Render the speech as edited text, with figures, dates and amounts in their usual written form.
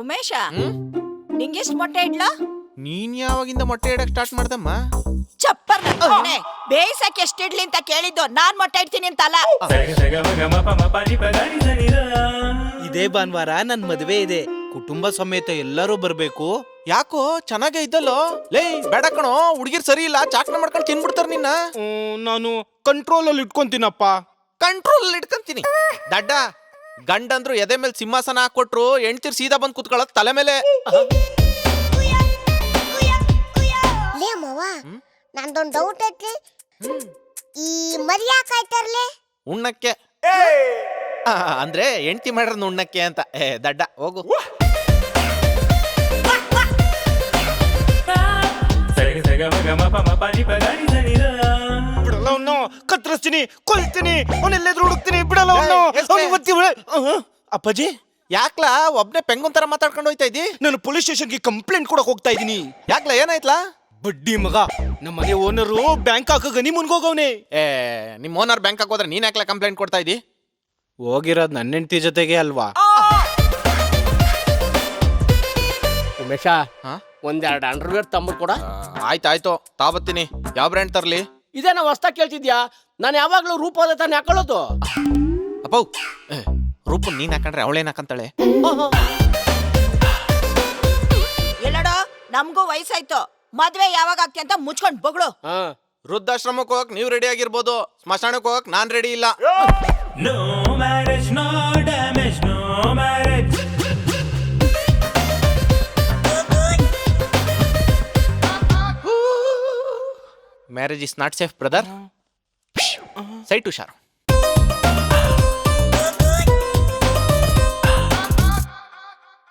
ಉಮೇಶ ನಿಂಗೆಷ್ಟ್ ಮೊಟ್ಟೆ ಇಡ್ಲಾ? ನೀನ್ ಯಾವಾಗಿಂದ ಮೊಟ್ಟೆ ಇಡಕ್ ಸ್ಟಾರ್ಟ್ ಮಾಡ್ದಮ್ಮ? ಚಪ್ಪರ್ ಬೇಯಿಸಕ್ ಎಷ್ಟಿಡ್ಲಿ ಅಂತ ಕೇಳಿದ್ದು, ನಾನ್ ಮೊಟ್ಟೆ ಇಡ್ತೀನಿ ಅಂತಲ್ಲ. ಇದೇ ಭಾನುವಾರ ನನ್ ಮದ್ವೆ ಇದೆ, ಕುಟುಂಬ ಸಮೇತ ಎಲ್ಲರೂ ಬರ್ಬೇಕು. ಯಾಕೋ ಚೆನ್ನಾಗೇ ಇದ್ದಲ್ಲೋ? ಲೇ ಬೇಡ ಕಣೋ, ಹುಡುಗಿರ್ ಸರಿ ಇಲ್ಲ, ಚಾಕ್ನ ಮಾಡ್ಕೊಂಡು ತಿನ್ಬಿಡ್ತಾರ ನಿನ್ನ. ನಾನು ಕಂಟ್ರೋಲ್ ಅಲ್ಲಿ ಇಟ್ಕೊಂತೀನಪ್ಪ. ಕಂಟ್ರೋಲ್ ಅಲ್ಲಿ ಇಟ್ಕೊಂತೀನಿ. ದಡ್ಡ ಗಂಡಂದ್ರು ಎದೆ ಮೇಲೆ ಸಿಂಹಾಸನ ಹಾಕೊಟ್ರು ಹೆಣ್ತಿರ್ ಸೀದಾ ಬಂದ್ ಕುತ್ಕೊಳ್ಳೋದ್ ತಲೆ ಮೇಲೆ. ಲೇ ಮಾವ, ನಂದೊಂದು ಡೌಟ್ ಐತಿ. ಈ ಮರಿ ಯಾಕೆ ಆಯ್ತಾರ್ಲೆ? ಉಣ್ಣಕ್ಕೆ ಅಂದ್ರೆ ಹೆಂಡ್ತಿ ಮಾಡ್ರ ಉಣ್ಣಕ್ಕೆ ಅಂತ. ದಡ್ಡ ಹೋಗು. ಬಿಡಲ್ಲ ಅವನು, ಕತ್ತರಿಸ್ತೀನಿ, ಕೊಲ್ತೀನಿ, ಅವನೆಲ್ಲೆದ್ರು ಹುಡುಕ್ತೀನಿ, ಬಿಡಲ್ಲ ಅವನು. ಅಪ್ಪಾಜಿ ಯಾಕ್ಲಾ ಒಬ್ನೇ ಪೆಂಗುನ್ ತರ ಮಾತಾಡ್ಕೊಂಡು ಹೋಯ್ತಾ ಇದ್ದಿ? ನಾನು ಪೊಲೀಸ್ ಸ್ಟೇಷನ್ಗೆ ಕಂಪ್ಲೇಂಟ್ ಕೊಡಕ್ ಹೋಗ್ತಾ ಇದೀನಿ. ಯಾಕ್ಲಾ ಏನಾಯ್ತ್ಲಾ? ಬಡ್ಡಿ ಮಗ, ನಮ್ಮ ಮನೆ ಓನರು ಬ್ಯಾಂಕ್ ಹಾಕ ಗನಿ ಮುನ್ಗೋಗವ್ನೆ. ನಿಮ್ ಓನರ್ ಬ್ಯಾಂಕ್ ಹಾಕೋದ್ರೆ ನೀನ್ ಯಾಕ್ಲಾ ಕಂಪ್ಲೇಂಟ್ ಕೊಡ್ತಾ ಇದ್ದಿ? ಹೋಗಿರೋದ್ ನನ್ನ ಹೆಂಡತಿ ಜೊತೆಗೆ ಅಲ್ವಾ? ಉಮೇಶ, ಒಂದೆರಡು ಅಂಡರ್ವೇರ್ ತಂಬ ಕೊಡ. ಆಯ್ತಾಯ್ತು ತಾಬತ್ತೀನಿ. ಯಾವ ಬ್ರ್ಯಾಂಡ್ ತರ್ಲಿ? ಇದೇನ ಹೊಸ್ತಾ ಕೇಳ್ತಿದ್ಯಾ? ನಾನು ಯಾವಾಗ್ಲೂ ರೂಪದ ತಾನೆ ಹಾಕೊಳ್ಳೋದು. ಅಪ್ಪೌ ರೂಪ ನೀನ್ ಹಾಕೊಂಡ್ರೆ ಅವಳೇನ್ ಹಾಕಂತಾಳೆ? ಎಲ್ಲಡೋ, ನಮ್ಗೂ ವಯಸ್ಸಾಯ್ತು, ಮದ್ವೆ ಯಾವಾಗ ಆಗ್ತಿ ಅಂತ ಮುಚ್ಕೊಂಡ್ ಬೊಗಳು. ವೃದ್ಧಾಶ್ರಮಕ್ಕೆ ಹೋಗಕ್ ನೀವ್ ರೆಡಿ ಆಗಿರ್ಬೋದು, ಸ್ಮಶಾನಕ್ಕೆ ಹೋಗಕ್ ನಾನ್ ರೆಡಿ ಇಲ್ಲ. No marriage, no damage, no marriage. Marriage is not safe brother. Site ಹುಷಾರು.